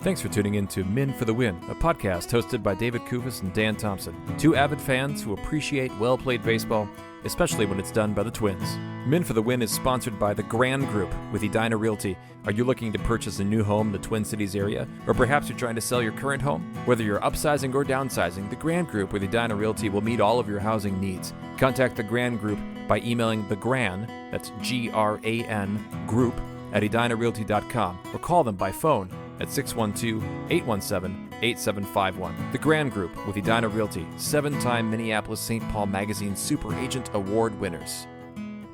Thanks for tuning in to Men for the Win, a podcast hosted by David Kufis and Dan Thompson, two avid fans who appreciate well-played baseball, especially when it's done by the Twins. Men for the Win is sponsored by the Grand Group with Edina Realty. Are you looking to purchase a new home in the Twin Cities area? Or perhaps you're trying to sell your current home? Whether you're upsizing or downsizing, the Grand Group with Edina Realty will meet all of your housing needs. Contact the Grand Group by emailing thegran, that's G-R-A-N, group, at edinarealty.com, or call them by phone at 612-817-8751. The Grand Group with Edina Realty, 7-time Minneapolis-St. Paul Magazine Super Agent Award winners.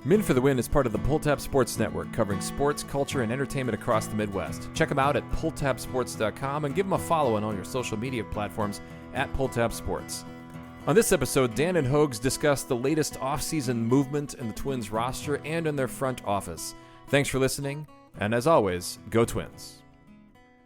Men for the Win is part of the Pull Tab Sports Network, covering sports, culture, and entertainment across the Midwest. Check them out at pulltabsports.com and give them a follow on all your social media platforms at Pull Tab Sports. On this episode, Dan and Hoges discuss the latest offseason movement in the Twins roster and in their front office. Thanks for listening, and as always, go Twins.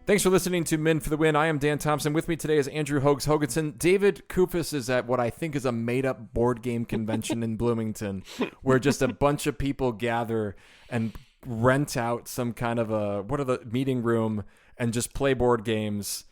Thanks for listening to Men for the Win. I am Dan Thompson. With me today is Andrew Hoges Hoganson. David Kufis is at what I think is a made-up board game convention in Bloomington, where just a bunch of people gather and rent out some kind of meeting room and just play board games.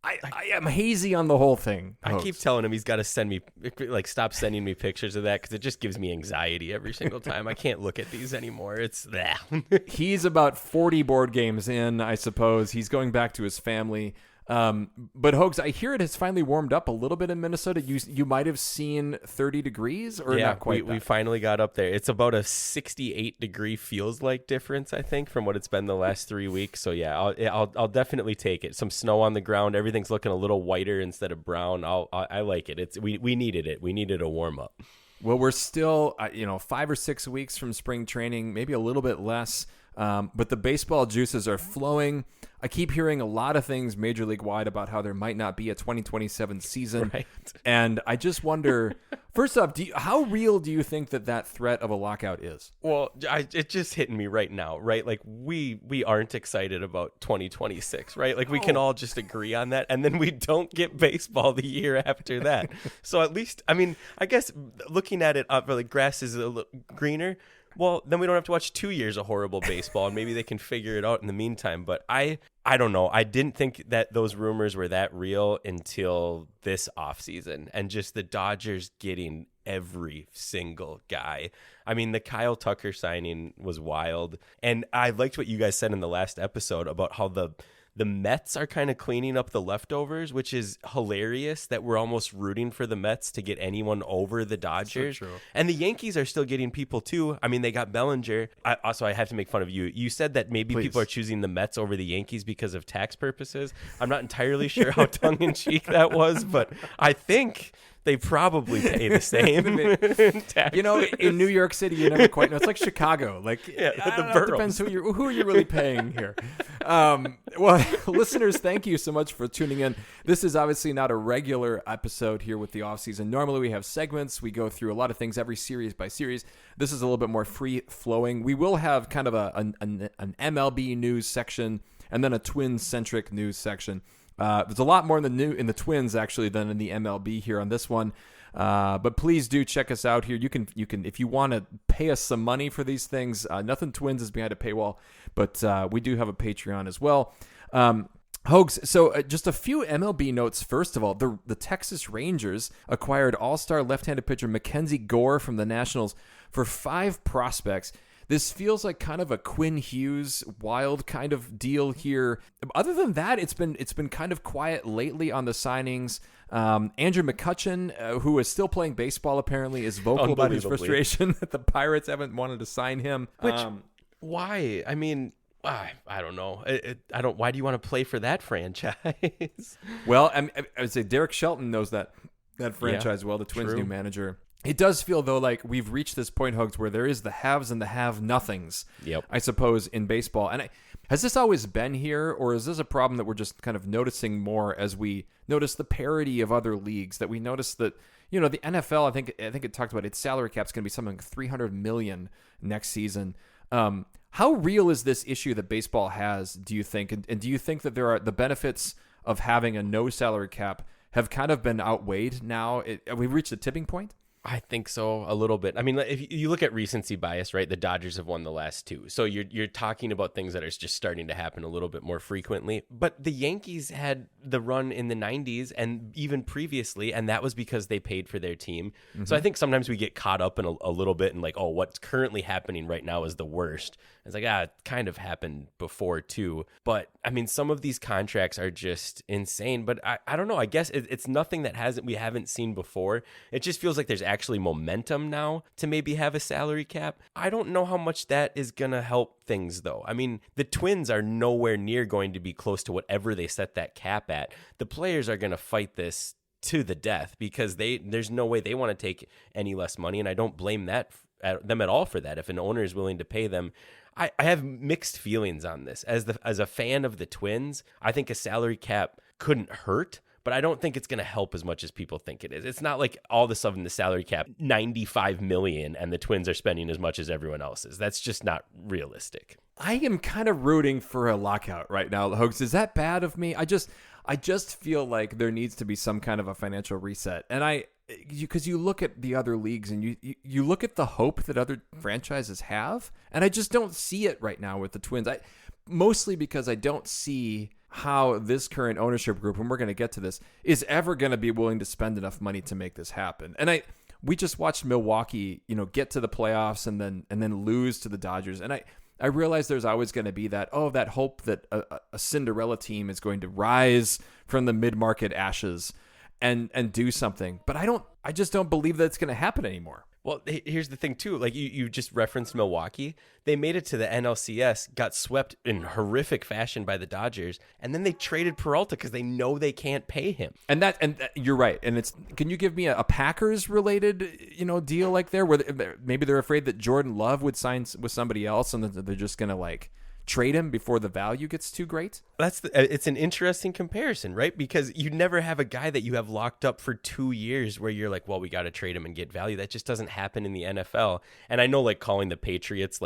I am hazy on the whole thing. I keep telling him he's got to stop sending me pictures of that because it just gives me anxiety every single time. I can't look at these anymore. It's that. He's about 40 board games in, I suppose. He's going back to his family. But Hoges, I hear it has finally warmed up a little bit in Minnesota. You might have seen 30 degrees or not quite. We finally got up there. It's about a 68 degree feels like difference, I think, from what it's been the last 3 weeks. So yeah, I'll definitely take it. Some snow on the ground. Everything's looking a little whiter instead of brown. I like it. We needed it. We needed a warm up. Well, we're still 5 or 6 weeks from spring training, maybe a little bit less. But the baseball juices are flowing. I keep hearing a lot of things major league wide about how there might not be a 2027 season. Right. And I just wonder, first off, how real do you think that threat of a lockout is? Well, it's just hitting me right now, right? Like we aren't excited about 2026, right? Like we can all just agree on that. And then we don't get baseball the year after that. So at least, I guess looking at it up, like grass is a little greener. Well, then we don't have to watch 2 years of horrible baseball, and maybe they can figure it out in the meantime. But I don't know. I didn't think that those rumors were that real until this offseason, and just the Dodgers getting every single guy. The Kyle Tucker signing was wild. And I liked what you guys said in the last episode about how the Mets are kind of cleaning up the leftovers, which is hilarious that we're almost rooting for the Mets to get anyone over the Dodgers. So true. And the Yankees are still getting people too. They got Bellinger. I have to make fun of you. You said that maybe Please. people are choosing the Mets over the Yankees because of tax purposes. I'm not entirely sure how tongue-in-cheek that was, but I think they probably pay the same. In New York City, you never quite know. It's like Chicago. Like, the it boroughs. depends who are you really paying here. Well, listeners, thank you so much for tuning in. This is obviously not a regular episode here with the offseason. Normally, we have segments. We go through a lot of things every series by series. This is a little bit more free-flowing. We will have kind of an MLB news section and then a Twins-centric news section. There's a lot more in the Twins actually than in the MLB here on this one. But please do check us out here. You can if you want to pay us some money for these things. Nothing Twins is behind a paywall, but we do have a Patreon as well. Hoges, so just a few MLB notes. First of all, the Texas Rangers acquired all-star left-handed pitcher Mackenzie Gore from the Nationals for 5 prospects. This feels like kind of a Quinn Hughes wild kind of deal here. Other than that, it's been kind of quiet lately on the signings. Andrew McCutchen, who is still playing baseball, apparently is vocal about his frustration that the Pirates haven't wanted to sign him. Why? I don't know. Why do you want to play for that franchise? Well, I would say Derek Shelton knows that franchise well. The Twins' new manager. It does feel, though, like we've reached this point, Hoges, where there is the haves and the have-nothings, I suppose, in baseball. And has this always been here, or is this a problem that we're just kind of noticing more as we notice the parity of other leagues, that we notice that, the NFL, I think it talked about its salary cap's going to be something like $300 million next season. How real is this issue that baseball has, do you think? And do you think that there are the benefits of having a no salary cap have kind of been outweighed now? We've reached a tipping point? I think so, a little bit. I mean, if you look at recency bias, right, the Dodgers have won the last two. So you're talking about things that are just starting to happen a little bit more frequently. But the Yankees had the run in the 90s and even previously, and that was because they paid for their team. Mm-hmm. So I think sometimes we get caught up in a little bit and like, oh, what's currently happening right now is the worst. It's like, it kind of happened before too. But I mean, some of these contracts are just insane. But I don't know. I guess it's nothing that we haven't seen before. It just feels like there's actually momentum now to maybe have a salary cap. I don't know how much that is going to help things, though. I mean, the Twins are nowhere near going to be close to whatever they set that cap at. The players are going to fight this to the death because there's no way they want to take any less money. And I don't blame them at all for that. If an owner is willing to pay them, I have mixed feelings on this. As a fan of the Twins, I think a salary cap couldn't hurt, but I don't think it's going to help as much as people think it is. It's not like all of a sudden the salary cap $95 million and the Twins are spending as much as everyone else is. That's just not realistic. I am kind of rooting for a lockout right now, Hoges. Is that bad of me? I just feel like there needs to be some kind of a financial reset. And because you look at the other leagues and you look at the hope that other franchises have, and I just don't see it right now with the Twins. Mostly because I don't see how this current ownership group, and we're going to get to this, is ever going to be willing to spend enough money to make this happen. And we just watched Milwaukee, get to the playoffs and then lose to the Dodgers. And I realize there's always going to be that hope that a Cinderella team is going to rise from the mid-market ashes and do something. But I just don't believe that it's going to happen anymore. Well, here's the thing, too. Like you just referenced Milwaukee. They made it to the NLCS, got swept in horrific fashion by the Dodgers, and then they traded Peralta because they know they can't pay him. And you're right. And can you give me a Packers-related deal like there where maybe they're afraid that Jordan Love would sign with somebody else and they're just going to trade him before the value gets too great? It's an interesting comparison, right? Because you never have a guy that you have locked up for 2 years where you're like, well, we got to trade him and get value. That just doesn't happen in the NFL. And I know calling the Patriots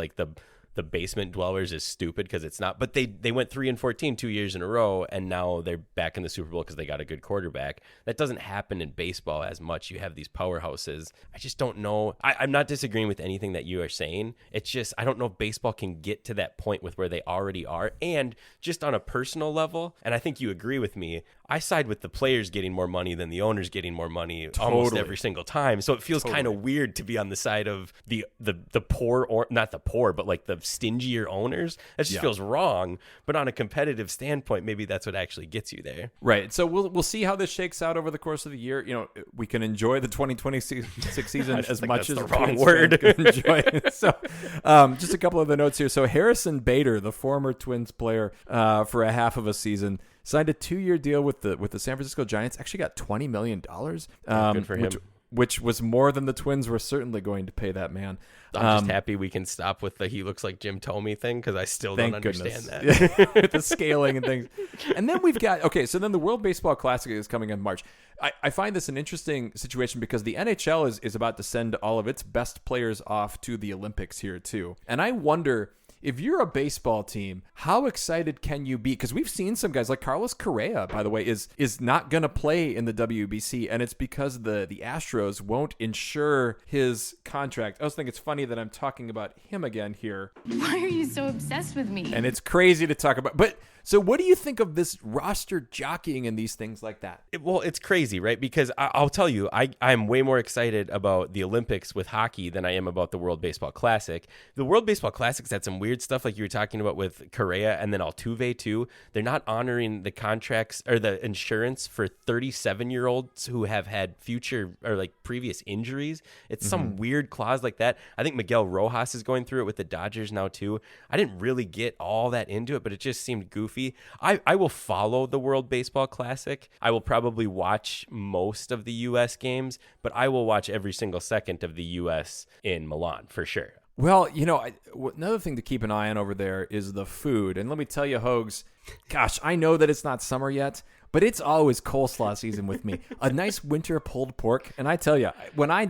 the basement dwellers is stupid because it's not, but they went 3-14 2 years in a row, and now they're back in the Super Bowl because they got a good quarterback. That doesn't happen in baseball as much. You have these powerhouses. I just don't know. I'm not disagreeing with anything that you are saying. It's just I don't know if baseball can get to that point with where they already are. And just on a personal level, and I think you agree with me, I side with the players getting more money than the owners getting more money almost every single time. So it feels kind of weird to be on the side of the poor, or not the poor, but the stingier owners. That just feels wrong. But on a competitive standpoint, maybe that's what actually gets you there. Right. So we'll see how this shakes out over the course of the year. We can enjoy the 2026 season as much as the wrong word. Enjoy it. So just a couple of the notes here. So Harrison Bader, the former Twins player, for a half of a season, signed a 2-year deal with the San Francisco Giants. Actually got $20 million. Good for him. Which was more than the Twins were certainly going to pay that man. I'm just happy we can stop with the he looks like Jim Thome thing because I still don't understand that. With the scaling and things. And then we've got, so then the World Baseball Classic is coming in March. I find this an interesting situation because the NHL is about to send all of its best players off to the Olympics here too. And I wonder, if you're a baseball team, how excited can you be? Because we've seen some guys like Carlos Correa, by the way, is not going to play in the WBC, and it's because the Astros won't insure his contract. I also think it's funny that I'm talking about him again here. Why are you so obsessed with me? And it's crazy to talk about. But so what do you think of this roster jockeying and these things like that? Well, it's crazy, right? Because I'll tell you, I'm way more excited about the Olympics with hockey than I am about the World Baseball Classic. The World Baseball Classic's had some weird stuff like you were talking about with Correa and then Altuve too. They're not honoring the contracts or the insurance for 37-year-olds who have had future or previous injuries. It's some weird clause like that. I think Miguel Rojas is going through it with the Dodgers now too. I didn't really get all that into it, but it just seemed goofy. I will follow the World Baseball Classic. I will probably watch most of the U.S. games, but I will watch every single second of the U.S. in Milan for sure. Well, another thing to keep an eye on over there is the food. And let me tell you, Hoges, gosh, I know that it's not summer yet, but it's always coleslaw season with me. A nice winter pulled pork. And I tell you, when I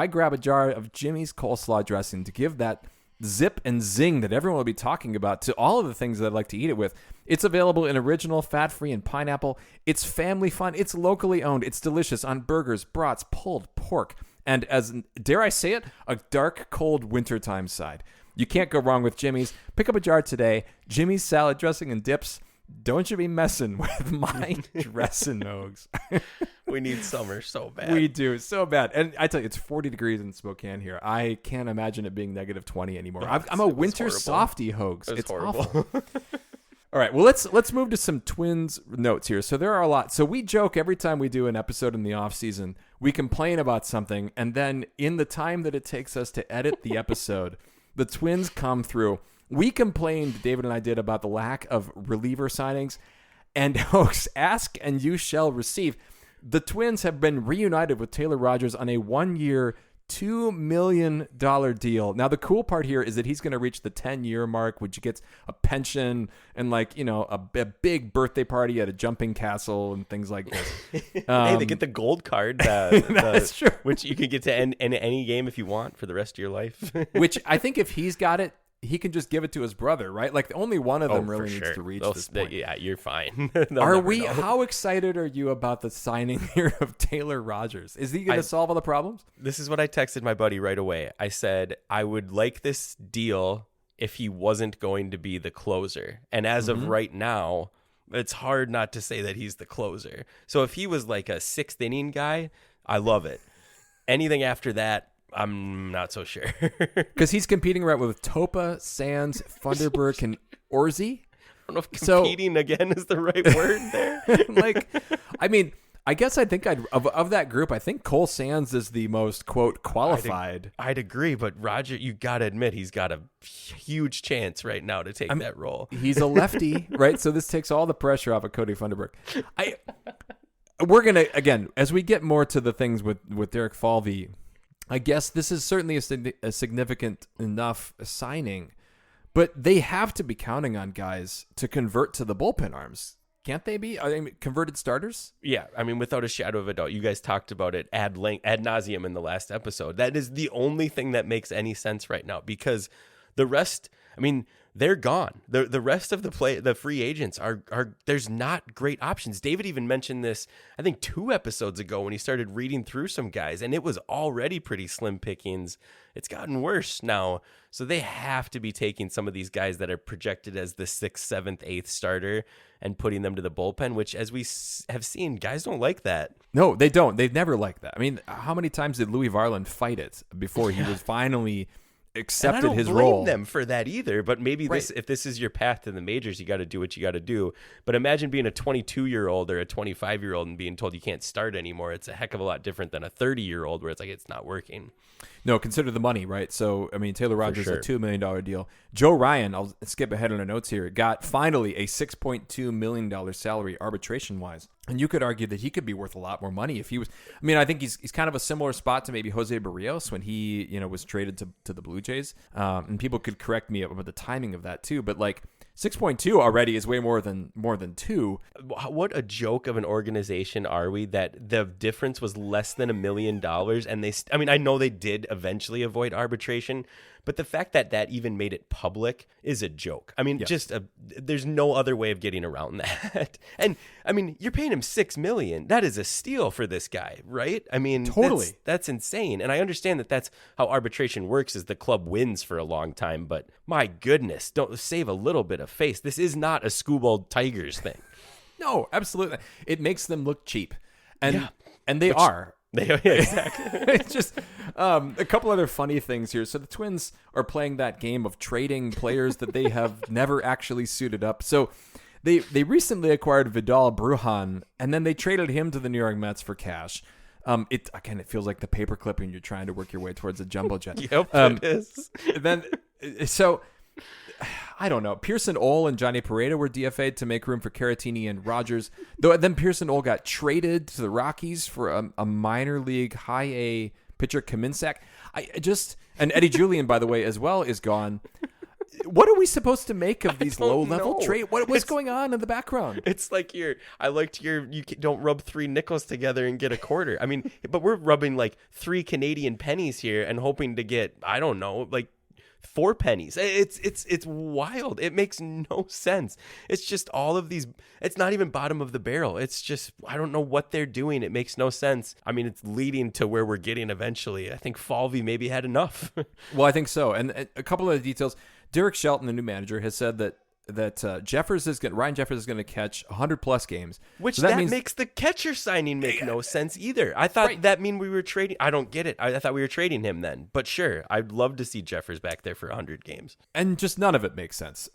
grab a jar of Jimmy's coleslaw dressing to give that zip and zing that everyone will be talking about to all of the things that I'd like to eat it with. It's available in original, fat-free, and pineapple. It's family fun. It's locally owned. It's delicious on burgers, brats, pulled pork, and as, dare I say it, a dark, cold wintertime side. You can't go wrong with Jimmy's. Pick up a jar today. Jimmy's salad dressing and dips. Don't you be messing with my dressing, Hoges. We need summer so bad. We do, so bad. And I tell you, it's 40 degrees in Spokane here. I can't imagine it being negative 20 anymore. I'm a winter softie, Hoges. It's horrible. awful. All right, well, let's move to some Twins notes here. So there are a lot. So we joke every time we do an episode in the off season, we complain about something, and then in the time that it takes us to edit the episode, the Twins come through. We complained, David and I did, about the lack of reliever signings, and Hoges, ask and you shall receive. The Twins have been reunited with Taylor Rogers on a 1-year, $2 million deal. Now, the cool part here is that he's going to reach the 10-year mark, which gets a pension and, like, you know, a big birthday party at a jumping castle and things like this. Hey, they get the gold card. That's true. Which you can get to end in any game if you want for the rest of your life. Which I think if he's got it, he can just give it to his brother, right? Like, only one of them really needs to reach this point. Yeah, you're fine. Are we? Know. How excited are you about the signing here of Taylor Rogers? Is he going to solve all the problems? This is what I texted my buddy right away. I said, I would like this deal if he wasn't going to be the closer. And as of right now, it's hard not to say that he's the closer. So if he was like a 6th inning guy, I love it. Anything after that, I'm not so sure. Because he's competing right with Topa, Sands, Funderburk, and Orzi. I don't know if competing again is the right word there. Like, I mean, I guess I think of that group, I think Cole Sands is the most, quote, qualified. I'd agree, but Roger, you got to admit, he's got a huge chance right now to take that role. He's a lefty, right? So this takes all the pressure off of Cody Funderburk. We're going to, again, as we get more to the things with Derek Falvey, I guess this is certainly a significant enough signing, but they have to be counting on guys to convert to the bullpen arms. Can't they be? Are they converted starters? Yeah, I mean, without a shadow of a doubt. You guys talked about it ad nauseum in the last episode. That is the only thing that makes any sense right now, because the rest, I mean, they're gone. The rest of the free agents are there's not great options. David even mentioned this, I think 2 episodes ago when he started reading through some guys, and it was already pretty slim pickings. It's gotten worse now. So they have to be taking some of these guys that are projected as the 6th, 7th, 8th starter and putting them to the bullpen, which, as we have seen, guys don't like that. No, they don't. They've never liked that. I mean, how many times did Louis Varland fight it before he was finally accepted his role? I don't blame them for that either, but maybe if this is your path to the majors, you got to do what you got to do. But imagine being a 22-year-old or a 25-year-old and being told you can't start anymore. It's a heck of a lot different than a 30-year-old where it's like it's not working. No, consider the money, right? So, I mean, Taylor Rogers, a $2 million deal. Joe Ryan, I'll skip ahead on our notes here, got finally a $6.2 million salary arbitration-wise. And you could argue that he could be worth a lot more money if he was. I mean, I think he's kind of a similar spot to maybe Jose Barrios when he, was traded to the Blue Jays. And people could correct me about the timing of that too. But like 6.2 already is way more than 2. What a joke of an organization are we that the difference was less than $1 million, and I know they did eventually avoid arbitration, but the fact that even made it public is a joke. I mean, there's no other way of getting around that. And I mean, you're paying him $6 million. That is a steal for this guy, right? I mean, totally. That's insane. And I understand that that's how arbitration works, is the club wins for a long time. But my goodness, don't save a little bit of face. This is not a Skubal Tigers thing. No, absolutely. It makes them look cheap, and they are. Exactly. It's just a couple other funny things here. So the Twins are playing that game of trading players that they have never actually suited up. So they recently acquired Vidal Brujan, and then they traded him to the New York Mets for cash. It feels like the paper clipping you're trying to work your way towards a jumbo jet. Yep, it is. So I don't know. Pearson Ole and Johnny Pareda were DFA'd to make room for Caratini and Rogers. Though then Pearson Ole got traded to the Rockies for a minor league high A pitcher, Kaminsak. And Eddie Julian, by the way, as well, is gone. What are we supposed to make of these low-level trade? What's going on in the background? It's like you don't rub 3 nickels together and get a quarter. I mean, but we're rubbing like 3 Canadian pennies here and hoping to get, I don't know, like 4 pennies. It's wild. It makes no sense. It's just all of these. It's not even bottom of the barrel. It's just, I don't know what they're doing. It makes no sense. I mean, it's leading to where we're getting eventually. I think Falvey maybe had enough. Well, I think so. And a couple of the details. Derek Shelton, the new manager, has said that Ryan Jeffers is going to catch 100+ games. Which so that means, makes the catcher signing make no sense either. I thought that mean we were trading. I don't get it. I thought we were trading him then. But sure, I'd love to see Jeffers back there for 100 games. And just none of it makes sense.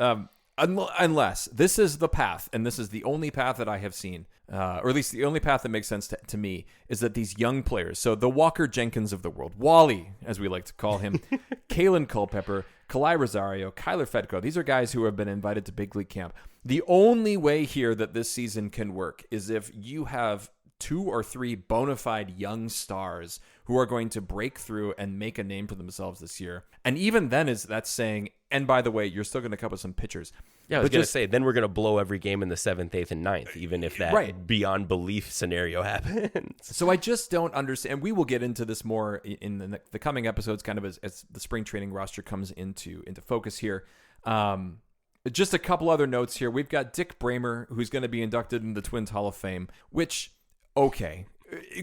Unless this is the path, and this is the only path that I have seen, or at least the only path that makes sense to me, is that these young players, so the Walker Jenkins of the world, Wally, as we like to call him, Kalen Culpepper, Kalai Rosario, Kyler Fedko, these are guys who have been invited to big league camp. The only way here that this season can work is if you have 2 or 3 bona fide young stars who are going to break through and make a name for themselves this year. And even then that's saying, and by the way, you're still going to come with some pitchers. Yeah, I was going to say, then we're going to blow every game in the 7th, 8th, and 9th, even if that beyond belief scenario happens. So I just don't understand. We will get into this more in the coming episodes, kind of as the spring training roster comes into focus here. Just a couple other notes here. We've got Dick Bramer, who's going to be inducted in the Twins Hall of Fame, which, okay,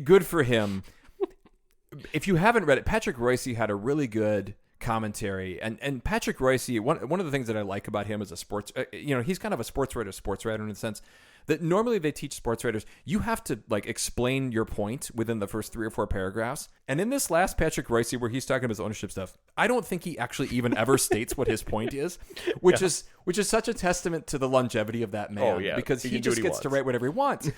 good for him. If you haven't read it, Patrick Royce had a really good commentary, and Patrick Royce, one of the things that I like about him as a sports, he's kind of a sports writer in the sense that normally they teach sports writers, you have to like explain your point within the first 3 or 4 paragraphs. And in this last Patrick Royce, where he's talking about his ownership stuff, I don't think he actually even ever states what his point is, which is such a testament to the longevity of that man, because he just gets to write whatever he wants.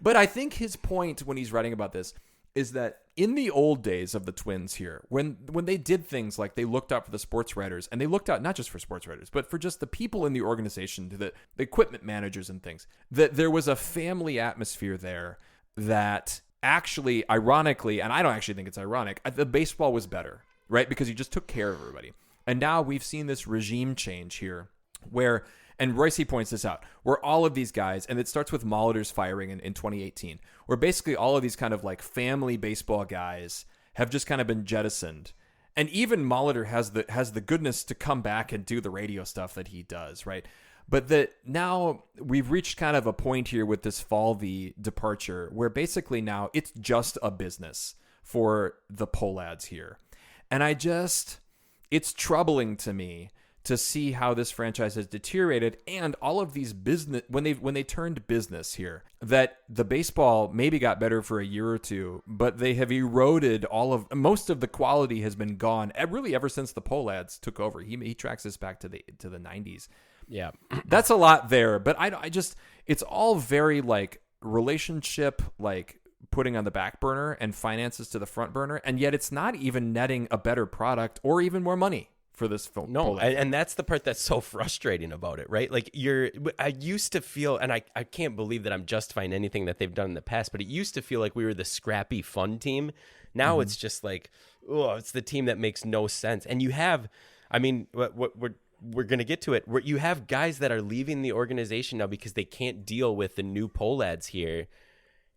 But I think his point when he's writing about this is that in the old days of the Twins here, when they did things like they looked out for the sports writers, and they looked out not just for sports writers, but for just the people in the organization, the equipment managers and things, that there was a family atmosphere there that actually, ironically, and I don't actually think it's ironic, the baseball was better, right? Because you just took care of everybody. And now we've seen this regime change here where, and Royce points this out, where all of these guys, and it starts with Molitor's firing in 2018, where basically all of these kind of like family baseball guys have just kind of been jettisoned. And even Molitor has the goodness to come back and do the radio stuff that he does, right? But that now we've reached kind of a point here with this Falvey departure where basically now it's just a business for the Pohlads here. And it's troubling to me to see how this franchise has deteriorated, and all of these business, when they turned business here, that the baseball maybe got better for a year or two, but they have eroded most of the quality has been gone really ever since the Pohlads took over. He tracks this back to the 90s. Yeah, that's a lot there, but I just, it's all very like relationship, like putting on the back burner and finances to the front burner, and yet it's not even netting a better product or even more money for this film. No, and that's the part that's so frustrating about it, right? Like I used to feel, and I can't believe that I'm justifying anything that they've done in the past, but it used to feel like we were the scrappy fun team. Now it's just like, oh, it's the team that makes no sense. And you have, I mean, we're going to get to it, where you have guys that are leaving the organization now because they can't deal with the new Pohlads here.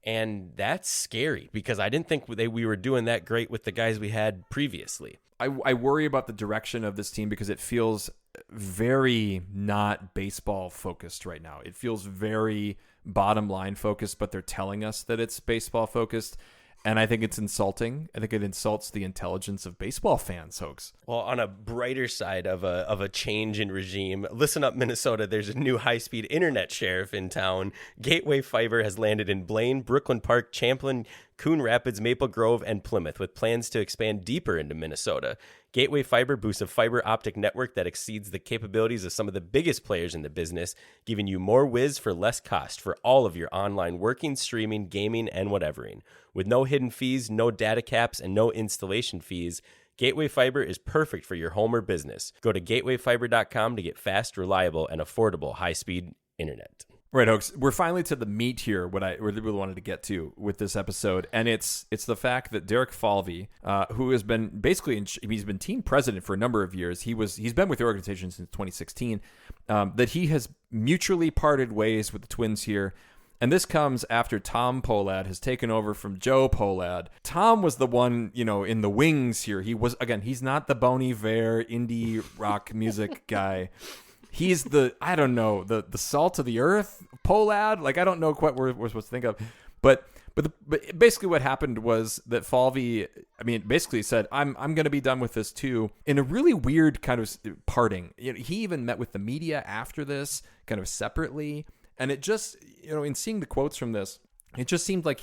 And that's scary because I didn't think we were doing that great with the guys we had previously. I worry about the direction of this team because it feels very not baseball focused right now. It feels very bottom line focused, but they're telling us that it's baseball focused. And I think it's insulting. I think it insults the intelligence of baseball fans, Hoges. Well, on a brighter side of a change in regime, listen up, Minnesota. There's a new high-speed internet sheriff in town. Gateway Fiber has landed in Blaine, Brooklyn Park, Champlain, Coon Rapids, Maple Grove, and Plymouth, with plans to expand deeper into Minnesota. Gateway Fiber boosts a fiber optic network that exceeds the capabilities of some of the biggest players in the business, giving you more whiz for less cost for all of your online working, streaming, gaming, and whatevering. With no hidden fees, no data caps, and no installation fees, Gateway Fiber is perfect for your home or business. Go to gatewayfiber.com to get fast, reliable, and affordable high-speed internet. Right, Hoges. We're finally to the meat here, what I really wanted to get to with this episode, and it's the fact that Derek Falvey, who has been basically, he's been team president for a number of years. He's been with the organization since 2016. That he has mutually parted ways with the Twins here, And this comes after Tom Pohlad has taken over from Joe Pohlad. Tom was the one, in the wings here. He's not the Bon Iver indie rock music guy. He's the salt of the earth Pohlad. Like, I don't know quite what we're supposed to think of. But basically what happened was that Falvey, basically said, I'm going to be done with this too, in a really weird kind of parting. He even met with the media after this, kind of separately. And it just, in seeing the quotes from this, it just seemed like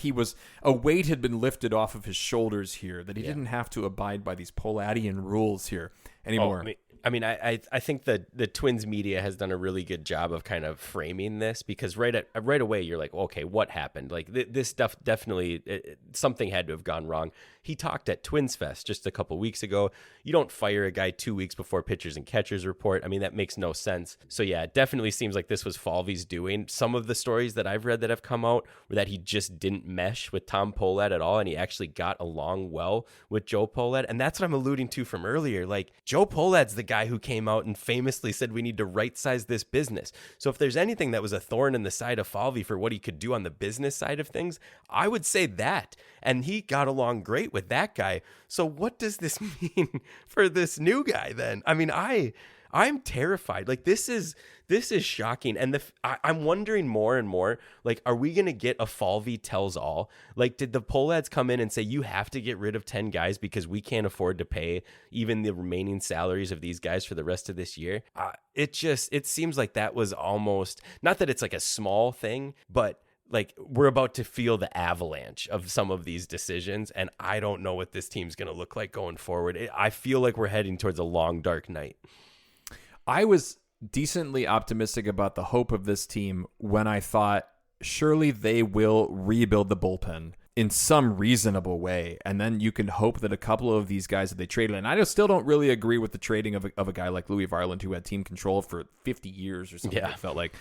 a weight had been lifted off of his shoulders here, that he didn't have to abide by these Pohladian rules here anymore. I think the Twins media has done a really good job of kind of framing this, because right away you're like, okay, what happened? Like this stuff definitely, something had to have gone wrong. He talked at Twins Fest just a couple weeks ago. You don't fire a guy 2 weeks before pitchers and catchers report. That makes no sense. So yeah, it definitely seems like this was Falvey's doing. Some of the stories that I've read that have come out were that he just didn't mesh with Tom Pohlad at all, and he actually got along well with Joe Pohlad. And that's what I'm alluding to from earlier. Like, Joe Pohlad's the guy who came out and famously said we need to right-size this business. So if there's anything that was a thorn in the side of Falvey for what he could do on the business side of things, I would say that. And he got along great with that guy. So what does this mean for this new guy then? I'm terrified. Like, this is shocking. And I'm wondering more and more, like, are we going to get a Falvey tells all? Like, did the Pohlads come in and say, you have to get rid of 10 guys because we can't afford to pay even the remaining salaries of these guys for the rest of this year? It seems like that was almost, not that it's like a small thing, but like, we're about to feel the avalanche of some of these decisions, and I don't know what this team's going to look like going forward. I feel like we're heading towards a long, dark night. I was decently optimistic about the hope of this team when I thought surely they will rebuild the bullpen in some reasonable way, and then you can hope that a couple of these guys that they traded, and I still don't really agree with the trading of a guy like Louis Varland, who had team control for 50 years or something. Yeah. It felt like,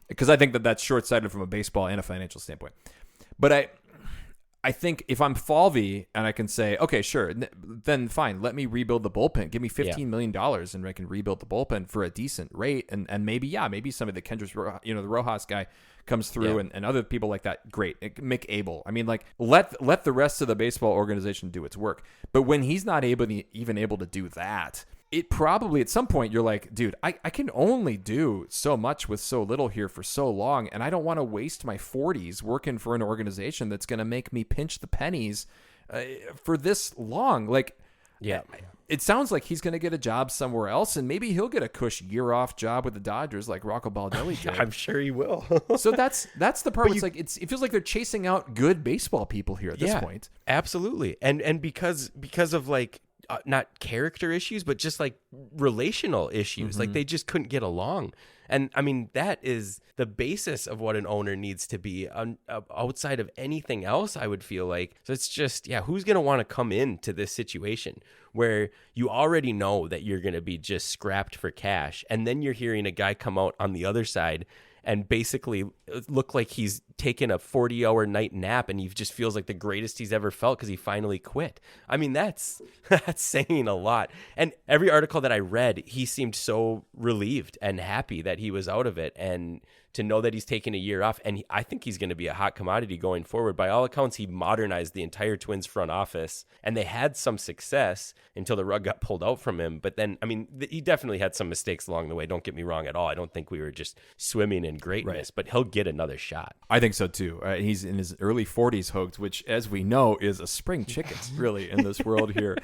because I think that's short-sighted from a baseball and a financial standpoint. But I think if I'm Falvey and I can say, okay, sure, then fine, let me rebuild the bullpen. Give me $15 million and I can rebuild the bullpen for a decent rate. And maybe somebody, the Kendrys, the Rojas guy comes through and other people like that. Great. Mick Abel. Let the rest of the baseball organization do its work. But when he's not even able to do that, it probably at some point you're like, dude, I can only do so much with so little here for so long, and I don't want to waste my 40s working for an organization that's going to make me pinch the pennies for this long. Like, it sounds like he's going to get a job somewhere else, and maybe he'll get a cush year-off job with the Dodgers like Rocco Baldelli did. I'm sure he will. So that's the part. It feels like they're chasing out good baseball people here at this point. Absolutely, and because of like. Not character issues, but just like relational issues. Like, they just couldn't get along. And that is the basis of what an owner needs to be outside of anything else, I would feel like. So it's just, who's going to want to come into this situation where you already know that you're going to be just scrapped for cash, and then you're hearing a guy come out on the other side and basically look like he's taken a 40-hour night nap, and he just feels like the greatest he's ever felt because he finally quit. That's saying a lot. And every article that I read, he seemed so relieved and happy that he was out of it, and to know that he's taking a year off. And I think he's going to be a hot commodity going forward. By all accounts, he modernized the entire Twins front office, and they had some success until the rug got pulled out from him. But then, he definitely had some mistakes along the way. Don't get me wrong at all. I don't think we were just swimming in greatness, but he'll get another shot. I think so too. He's in his early 40s, Hogs, which, as we know, is a spring chicken, really, in this world here.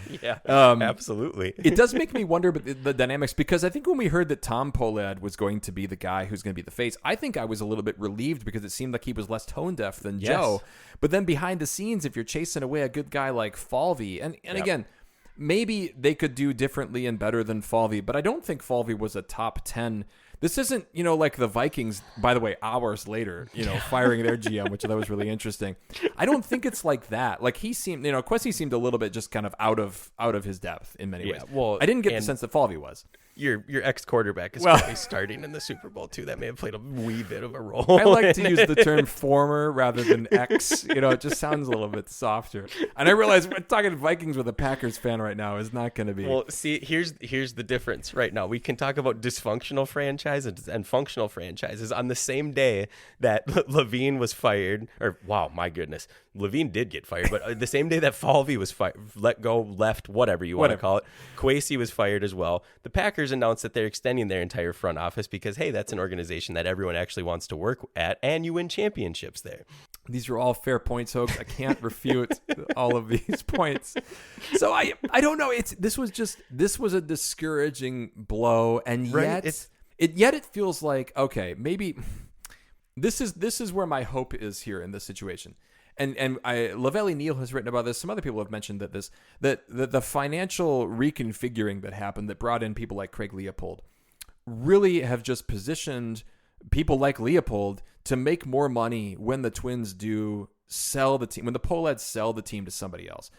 Absolutely. It does make me wonder about the dynamics, because I think when we heard that Tom Pohlad was going to be the guy who's going to be the face, I think I was a little bit relieved, because it seemed like he was less tone deaf than Joe. But then behind the scenes, if you're chasing away a good guy like Falvey, and again, maybe they could do differently and better than Falvey, but I don't think Falvey was a top 10. This isn't, like the Vikings, by the way, hours later, firing their GM, which I thought was really interesting. I don't think it's like that. Like, he seemed, Quessy seemed a little bit just kind of out of his depth in many ways. Well, I didn't get the sense that Falvey was. Your ex-quarterback is probably starting in the Super Bowl, too. That may have played a wee bit of a role. I like to use the term former rather than ex. It just sounds a little bit softer. And I realize talking Vikings with a Packers fan right now is not going to be. Well, see, here's the difference right now. We can talk about dysfunctional franchise franchise and functional franchises on the same day that Levine was fired, or wow, my goodness, Levine did get fired, but the same day that Falvey was let go, left, whatever you want to call it, Kwesi was fired as well. The Packers announced that they're extending their entire front office because, hey, that's an organization that everyone actually wants to work at, and you win championships there. These are all fair points, Hoges. I can't refute all of these points. So I don't know. This was a discouraging blow, and yet it feels like, okay, maybe this is where my hope is here in this situation. And Lavelli Neal has written about this. Some other people have mentioned that the financial reconfiguring that happened that brought in people like Craig Leopold really have just positioned people like Leopold to make more money when the Twins do sell the team, when the Pohlads sell the team to somebody else.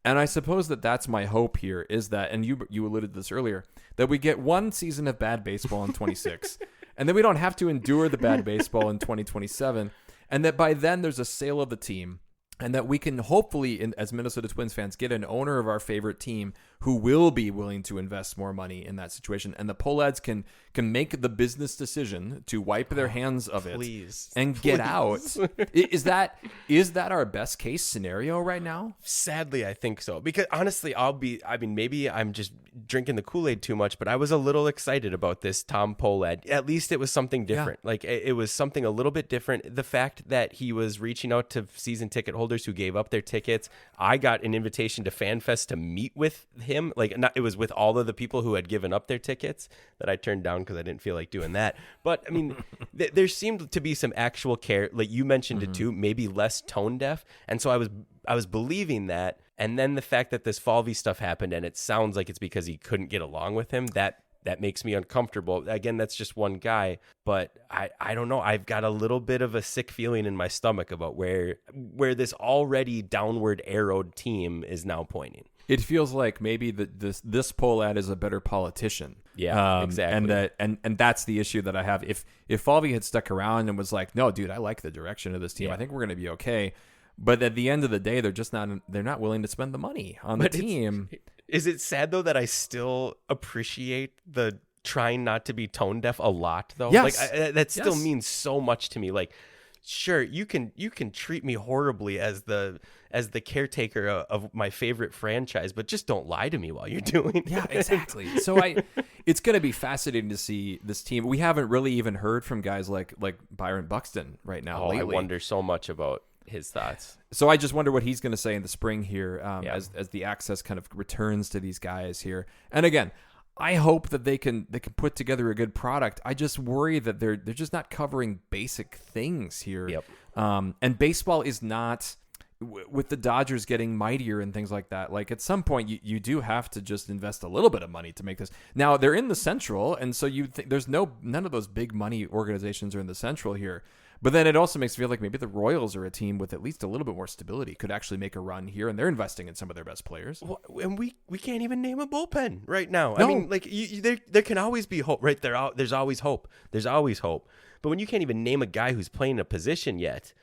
And I suppose that's my hope here, is that, and you alluded to this earlier, that we get one season of bad baseball in 26, and then we don't have to endure the bad baseball in 2027, and that by then there's a sale of the team, and that we can hopefully, as Minnesota Twins fans, get an owner of our favorite team who will be willing to invest more money in that situation. And the Pohlads can make the business decision to wipe their hands of it and get out. Is that our best case scenario right now? Sadly, I think so. Because honestly, maybe I'm just drinking the Kool-Aid too much, but I was a little excited about this Tom Pohlad. At least it was something different. Yeah. Like it was something a little bit different. The fact that he was reaching out to season ticket holders who gave up their tickets. I got an invitation to FanFest to meet with him. It was with all of the people who had given up their tickets that I turned down because I didn't feel like doing that. But I mean, there seemed to be some actual care. Like you mentioned it too, maybe less tone deaf. And so I was believing that. And then the fact that this Falvey stuff happened, and it sounds like it's because he couldn't get along with him, that makes me uncomfortable. Again, that's just one guy, but I don't know. I've got a little bit of a sick feeling in my stomach about where this already downward arrowed team is now pointing. It feels like maybe this Pohlad is a better politician. Yeah, exactly. And that's the issue that I have. If Falvey had stuck around and was like, no, dude, I like the direction of this team. I think we're going to be okay. But at the end of the day, they're not willing to spend the money on the team. Is it sad though that I still appreciate the trying not to be tone deaf a lot though? Yes. Like that still means so much to me. Like, sure, you can treat me horribly as the caretaker of my favorite franchise, but just don't lie to me while you're doing it. Yeah, exactly. So it's going to be fascinating to see this team. We haven't really even heard from guys like Byron Buxton right now. Lately. I wonder so much about his thoughts. So I just wonder what he's going to say in the spring here, as the access kind of returns to these guys here. And again, I hope that they can put together a good product. I just worry that they're just not covering basic things here. Yep. And baseball is not, with the Dodgers getting mightier and things like that. Like at some point, you do have to just invest a little bit of money to make this. Now they're in the Central, and so you think there's none of those big money organizations are in the Central here. But then it also makes me feel like maybe the Royals are a team with at least a little bit more stability, could actually make a run here, and they're investing in some of their best players. Well, and we can't even name a bullpen right now. No. I mean, like there can always be hope, right? There's always hope. There's always hope. But when you can't even name a guy who's playing a position yet,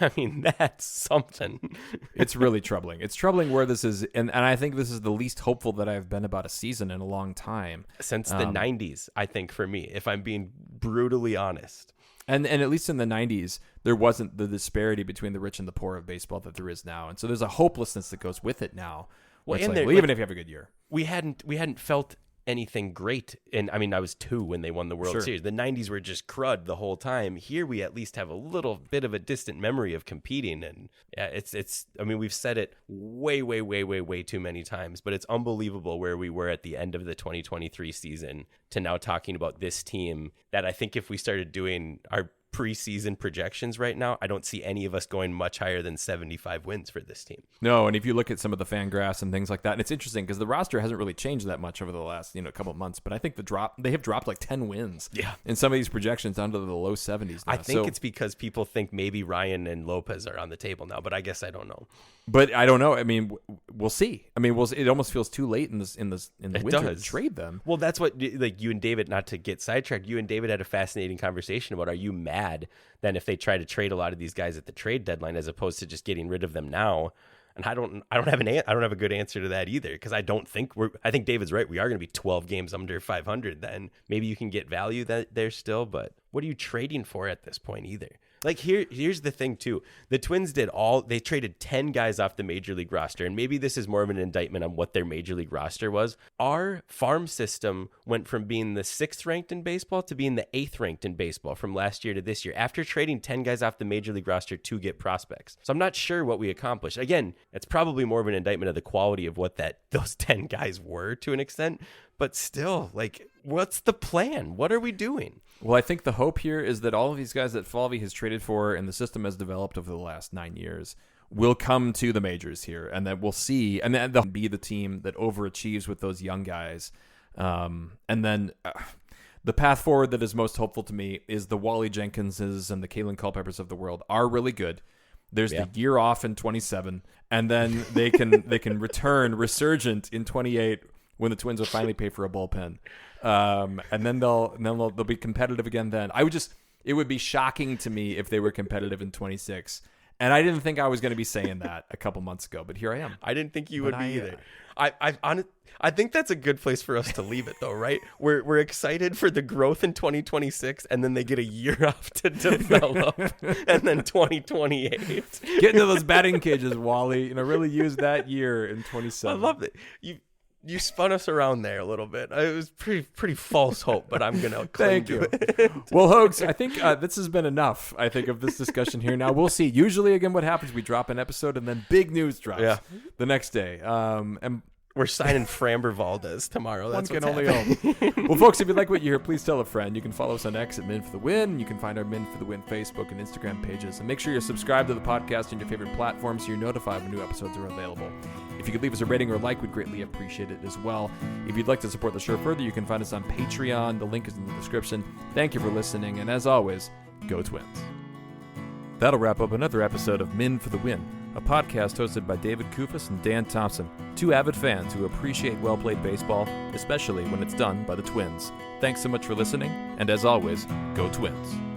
I mean, that's something. It's really troubling. It's troubling where this is, and I think this is the least hopeful that I've been about a season in a long time. Since the 90s, I think, for me, if I'm being brutally honest. And at least in the 90s, there wasn't the disparity between the rich and the poor of baseball that there is now. And so there's a hopelessness that goes with it now. Well, even if you have a good year. We hadn't felt anything great. And I mean, I was 2 when they won the World Series. The 90s were just crud the whole time. Here we at least have a little bit of a distant memory of competing. And yeah, it's I mean, we've said it way too many times, but it's unbelievable where we were at the end of the 2023 season to now talking about this team that I think if we started doing our preseason projections right now, I don't see any of us going much higher than 75 wins for this team. No, and if you look at some of the fan graphs and things like that, and it's interesting because the roster hasn't really changed that much over the last couple of months, but I think they have dropped like 10 wins in some of these projections down to the low 70s now. I think it's because people think maybe Ryan and Lopez are on the table now, but I guess I don't know. But I don't know. I mean, we'll see. I mean, it almost feels too late in the winter to trade them. Well, that's what, like, you and David, not to get sidetracked, you and David had a fascinating conversation about, are you mad then if they try to trade a lot of these guys at the trade deadline as opposed to just getting rid of them now? And I don't have a good answer to that either, because I think David's right. We are going to be 12 games under 500. Then maybe you can get value there still, but what are you trading for at this point either? Like here's the thing too. The Twins they traded 10 guys off the major league roster, and maybe this is more of an indictment on what their major league roster was. Our farm system went from being the 6th ranked in baseball to being the 8th ranked in baseball from last year to this year, after trading 10 guys off the major league roster to get prospects. So I'm not sure what we accomplished. Again, it's probably more of an indictment of the quality of what those 10 guys were to an extent, but still, like, what's the plan? What are we doing? Well, I think the hope here is that all of these guys that Falvey has traded for and the system has developed over the last 9 years will come to the majors here, and that we'll see, and then they'll be the team that overachieves with those young guys. And then the path forward that is most hopeful to me is the Wally Jenkinses and the Kalen Culpeppers of the world are really good. There's the year off in 27, and then they can return resurgent in 28 when the Twins will finally pay for a bullpen. And then they'll be competitive again then. It would be shocking to me if they were competitive in 26. And I didn't think I was going to be saying that a couple months ago, but here I am. I didn't think you would be either. I think that's a good place for us to leave it, though, right? We're excited for the growth in 2026, and then they get a year off to develop, and then 2028. Get into those batting cages, Wally. Really use that year in 27. I love it. You spun us around there a little bit. It was pretty false hope, but I'm going to cling to it. Well, Hoges, I think this has been enough, I think, of this discussion here. Now, we'll see. Usually, again, what happens, we drop an episode and then big news drops the next day. And we're signing Framber Valdez tomorrow. That's one can only hope. Well, folks, if you like what you hear, please tell a friend. You can follow us on X at Min for the Win. You can find our Min for the Win Facebook and Instagram pages. And make sure you're subscribed to the podcast on your favorite platform so you're notified when new episodes are available. If you could leave us a rating or like, we'd greatly appreciate it as well. If you'd like to support the show further, you can find us on Patreon. The link is in the description. Thank you for listening, and as always, go Twins. That'll wrap up another episode of Min for the Win, a podcast hosted by David Kufis and Dan Thompson, two avid fans who appreciate well-played baseball, especially when it's done by the Twins. Thanks so much for listening, and as always, go Twins.